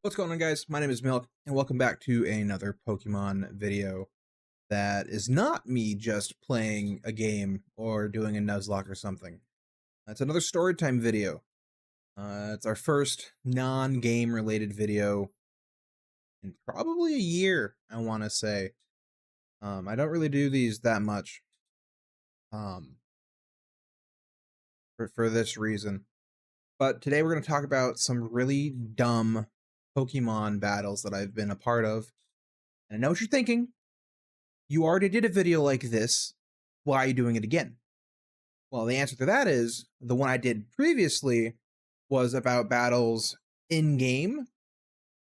What's going on, guys? My name is Milk, and welcome back to another Pokemon video that is not me just playing a game or doing a Nuzlocke or something. It's another story time video. It's our first non-game related video in probably a year, I want to say. I don't really do these that much um, for this reason. But today we're going to talk about some really dumb Pokemon battles that I've been a part of. And I know what you're thinking. You already did a video like this. Why are you doing it again? Well, the answer to that is the one I did previously was about battles in game.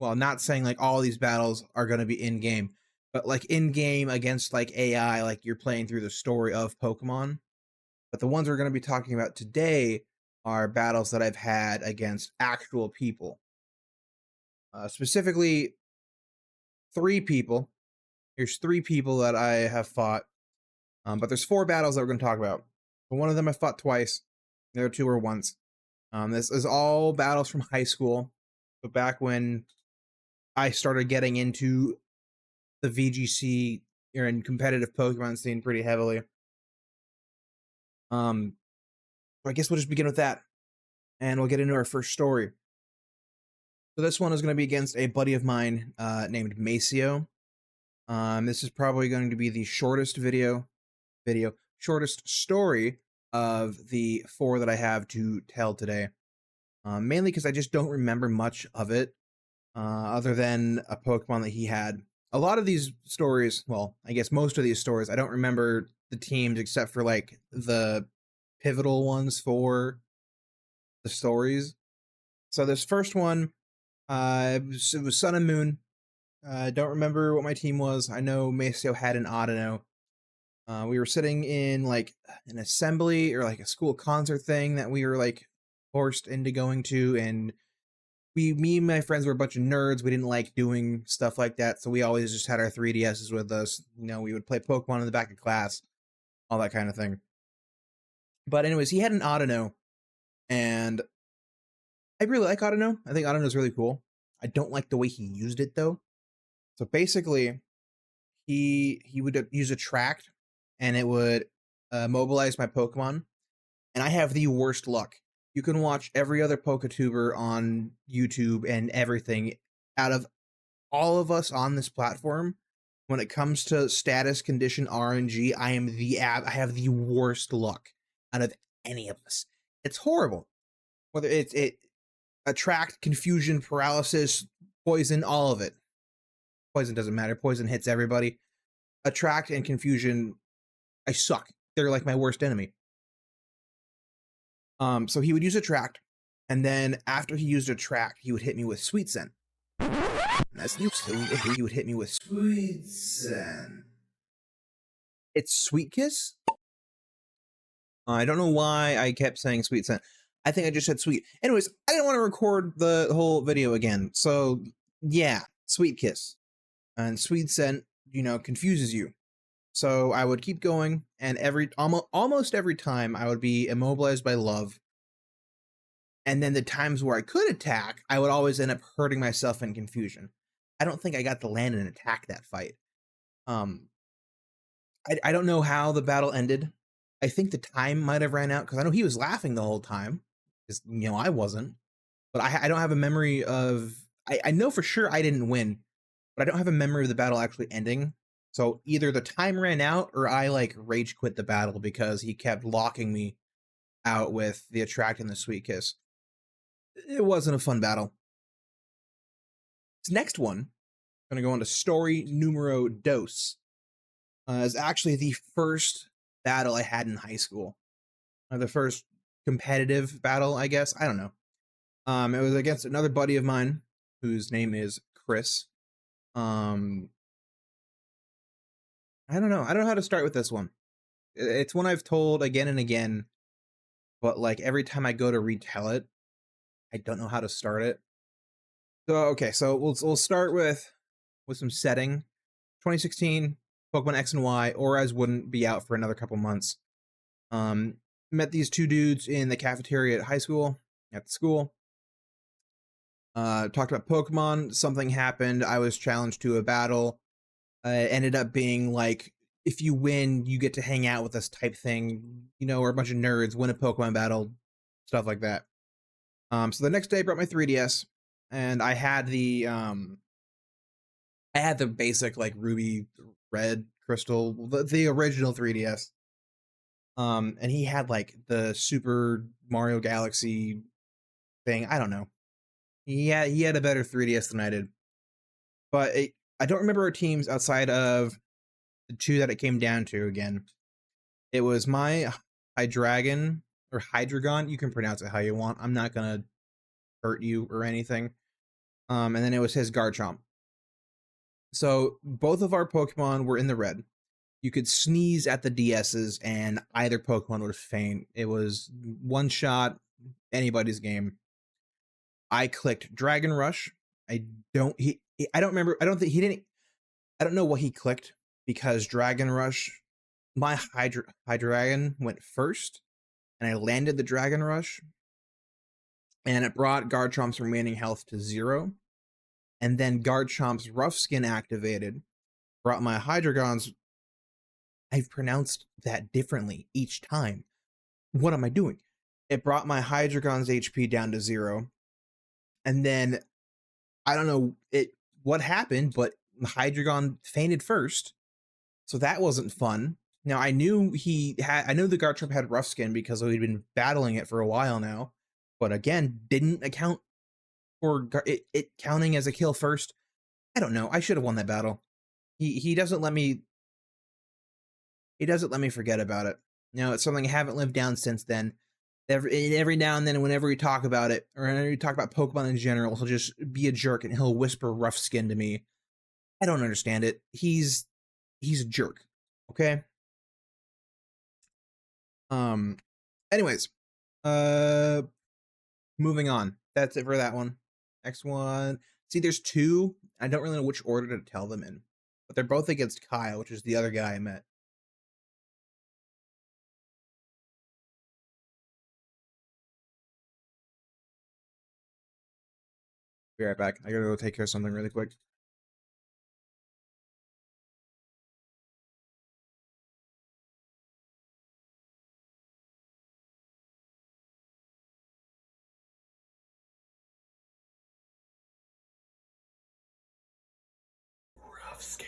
Well, not saying like all these battles are going to be in game, but like in game against like AI, like you're playing through the story of Pokemon. But the ones we're going to be talking about today are battles that I've had against actual people. Specifically, three people. Here's three people that I have fought. But there's four battles that we're going to talk about. But one of them I fought twice. The other two were once. This is all battles from high school. But back when I started getting into the VGC and competitive Pokemon scene pretty heavily. I guess we'll just begin with that. And we'll get into our first story. So this one is going to be against a buddy of mine named Maceo. This is probably going to be the shortest shortest story of the four that I have to tell today. Mainly because I just don't remember much of it, other than a Pokemon that he had. A lot of these stories, well, I guess most of these stories, I don't remember the teams except for like the pivotal ones for the stories. So this first one, it was Sun and Moon. I don't remember what my team was. I know Maceo had an Audino. We were sitting in like an assembly or like a school concert thing that we were like forced into going to, and me and my friends were a bunch of nerds. We didn't like doing stuff like that, so we always just had our 3DSs with us. You know, we would play Pokemon in the back of class, all that kind of thing. But anyways, he had an Audino, and I really like Audino. I think Audino is really cool. I don't like the way he used it though. So basically, he would use Attract, and it would mobilize my Pokemon. And I have the worst luck. You can watch every other PokeTuber on YouTube and everything. Out of all of us on this platform, when it comes to status condition RNG, I have the worst luck out of any of us. It's horrible. Whether it's Attract, Confusion, Paralysis, Poison, all of it. Poison doesn't matter. Poison hits everybody. Attract and Confusion, I suck. They're like my worst enemy. So he would use Attract, and then after he used Attract, he would hit me with Sweet Scent. That's new. So he would hit me with Sweet Scent. It's Sweet Kiss? I don't know why I kept saying Sweet Scent. I think I just said sweet. Anyways, I didn't want to record the whole video again. So yeah, Sweet Kiss. And Sweet Scent, you know, confuses you. So I would keep going, and almost every time I would be immobilized by Love. And then the times where I could attack, I would always end up hurting myself in Confusion. I don't think I got to land and attack that fight. I don't know how the battle ended. I think the time might have ran out, because I know he was laughing the whole time, because, you know, I wasn't. But I don't have a memory of... I know for sure I didn't win, but I don't have a memory of the battle actually ending. So either the time ran out, or I like rage quit the battle because he kept locking me out with the Attract and the Sweet Kiss. It wasn't a fun battle. This next one, I'm going to go into story numero dos. Is actually the first battle I had in high school. The first competitive battle, I guess. I don't know. It was against another buddy of mine whose name is Chris. I don't know. I don't know how to start with this one. It's one I've told again and again, but like every time I go to retell it, I don't know how to start it. So okay, so we'll start with some setting. 2016, Pokemon X and Y, Oraz wouldn't be out for another couple months. Met these two dudes in the cafeteria at the school. Talked about Pokemon. Something happened. I was challenged to a battle. Ended up being like, if you win, you get to hang out with us type thing. You know, we're a bunch of nerds, win a Pokemon battle, stuff like that. So the next day I brought my 3DS and I had the basic like ruby red crystal, the original 3DS. And he had like the Super Mario Galaxy thing. I don't know. He had a better 3DS than I did. But I don't remember our teams outside of the two that it came down to again. It was my Hydreigon or Hydreigon. You can pronounce it how you want. I'm not gonna hurt you or anything. And then it was his Garchomp. So both of our Pokemon were in the red. You could sneeze at the DSs and either Pokemon would faint. It was one shot, anybody's game. I clicked Dragon Rush. I don't remember. I don't think he didn't. I don't know what he clicked because Dragon Rush, my Hydreigon went first and I landed the Dragon Rush and it brought Garchomp's remaining health to 0. And then Garchomp's Rough Skin activated, brought my Hydreigon's. I've pronounced that differently each time. What am I doing? It brought my Hydreigon's HP down to 0. And then I don't know what happened, but Hydreigon fainted first. So that wasn't fun. Now I knew the Garchomp had Rough Skin because we'd been battling it for a while now. But again, didn't account for it counting as a kill first. I don't know. I should have won that battle. He doesn't let me forget about it. You know, it's something I haven't lived down since then. Every now and then, whenever we talk about it, or whenever we talk about Pokemon in general, he'll just be a jerk and he'll whisper Rough Skin to me. I don't understand it. He's a jerk. Okay. Anyways, moving on. That's it for that one. Next one. See, there's two. I don't really know which order to tell them in, but they're both against Kyle, which is the other guy I met. Be right back. I gotta go take care of something really quick. Rough Skin.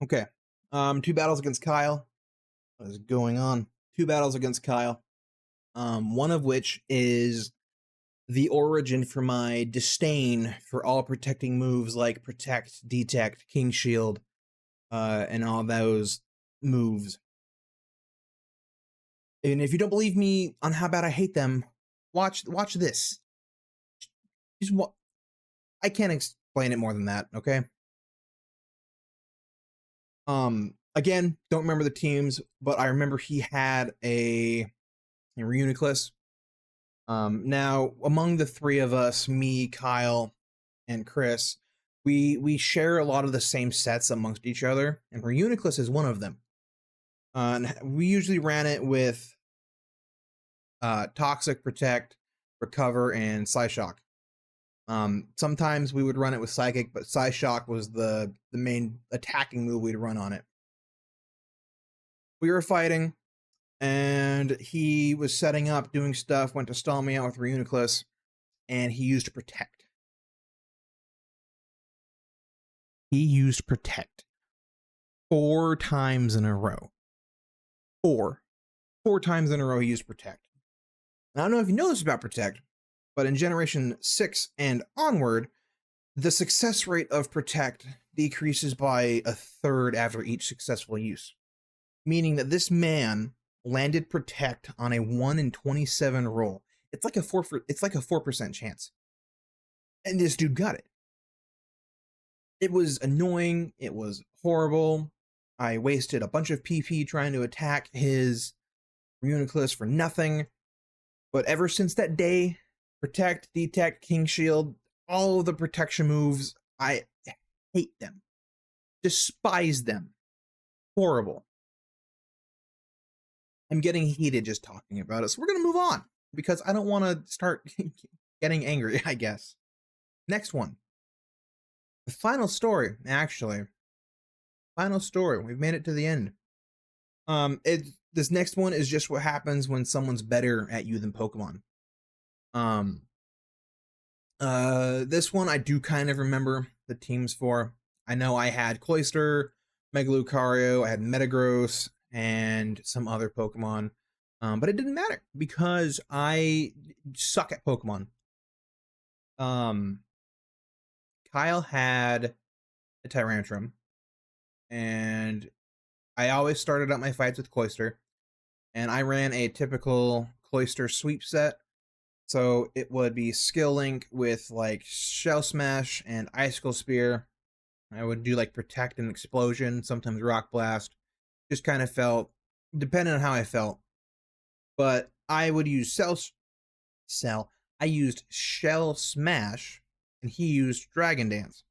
Okay. 2 battles against Kyle. What is going on? 2 battles against Kyle. One of which is the origin for my disdain for all protecting moves like Protect, Detect, King Shield, and all those moves. And if you don't believe me on how bad I hate them, watch this. I can't explain it more than that, okay? Again, don't remember the teams, but I remember he had a Reuniclus. Now, among the 3 of us, me, Kyle, and Chris, we share a lot of the same sets amongst each other, and Reuniclus is one of them. And we usually ran it with Toxic, Protect, Recover, and Psyshock. Sometimes we would run it with Psychic, but Psyshock was the main attacking move we'd run on it. We were fighting, and he was setting up, doing stuff, went to stall me out with Reuniclus, and he used Protect. He used Protect 4 times in a row. 4 times in a row he used Protect. Now, I don't know if you know this about Protect, but in Generation 6 and onward, the success rate of Protect decreases by 1/3 after each successful use. Meaning that this man landed Protect on a 1 in 27 roll. It's like a 4% chance. And this dude got it. It was annoying. It was horrible. I wasted a bunch of PP trying to attack his Reuniclus for nothing. But ever since that day, Protect, Detect, King Shield, all of the protection moves, I hate them. Despise them. Horrible. I'm getting heated just talking about it. So we're going to move on because I don't want to start getting angry, I guess. Next one. The final story, actually. Final story. We've made it to the end. This next one is just what happens when someone's better at you than Pokemon. This one I do kind of remember the teams for. I know I had Cloyster, Megalucario, I had Metagross, and some other Pokemon. But it didn't matter because I suck at Pokemon. Kyle had a Tyrantrum, and I always started out my fights with Cloyster, and I ran a typical Cloyster sweep set. So it would be Skill Link with like Shell Smash and Icicle Spear. I would do like Protect and Explosion, sometimes Rock Blast. Just kind of felt, depending on how I felt. But I would use I used Shell Smash, and he used Dragon Dance.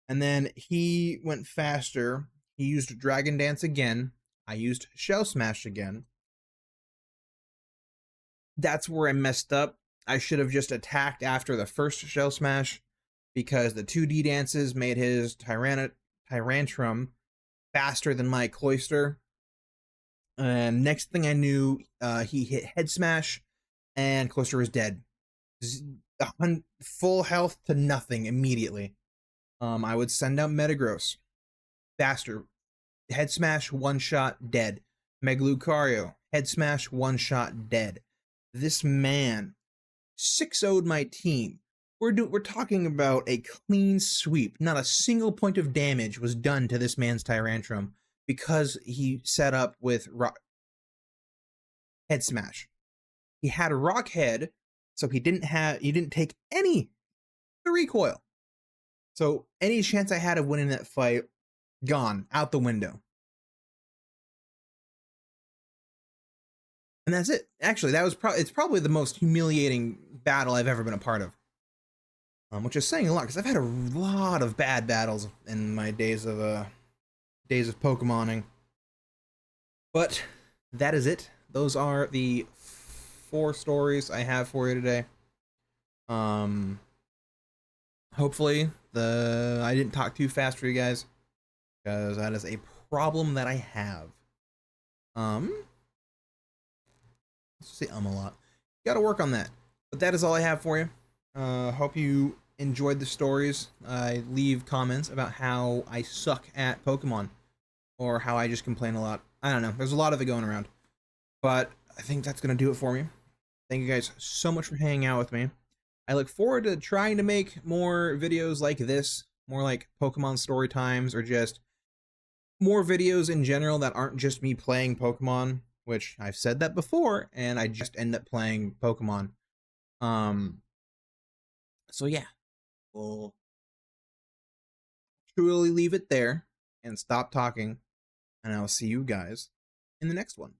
And then he went faster. He used Dragon Dance again. I used Shell Smash again. That's where I messed up. I should have just attacked after the first Shell Smash because the 2D dances made his Tyrantrum faster than my Cloyster. And next thing I knew, he hit Head Smash and Cloyster was dead. Full health to nothing immediately. I would send out Metagross. Faster. Head Smash, one shot, dead. Megalucario, Head Smash, one shot, dead. This man 6-0'd my team. We're talking about a clean sweep. Not a single point of damage was done to this man's Tyrantrum because he set up with Head Smash. He had a Rock Head, so he didn't take any the recoil. So any chance I had of winning that fight, gone out the window. And that's it. Actually, that was it's probably the most humiliating battle I've ever been a part of. Which is saying a lot because I've had a lot of bad battles in my days of Pokemoning. But that is it. Those are the 4 stories I have for you today. Hopefully I didn't talk too fast for you guys because that is a problem that I have. Let's say a lot. Gotta work on that. But that is all I have for you. Hope you enjoyed the stories. Leave comments about how I suck at Pokemon or how I just complain a lot. I don't know. There's a lot of it going around. But I think that's going to do it for me. Thank you guys so much for hanging out with me. I look forward to trying to make more videos like this, more like Pokemon story times, or just more videos in general that aren't just me playing Pokemon, which I've said that before, and I just end up playing Pokemon. So yeah, we'll truly leave it there and stop talking, and I'll see you guys in the next one.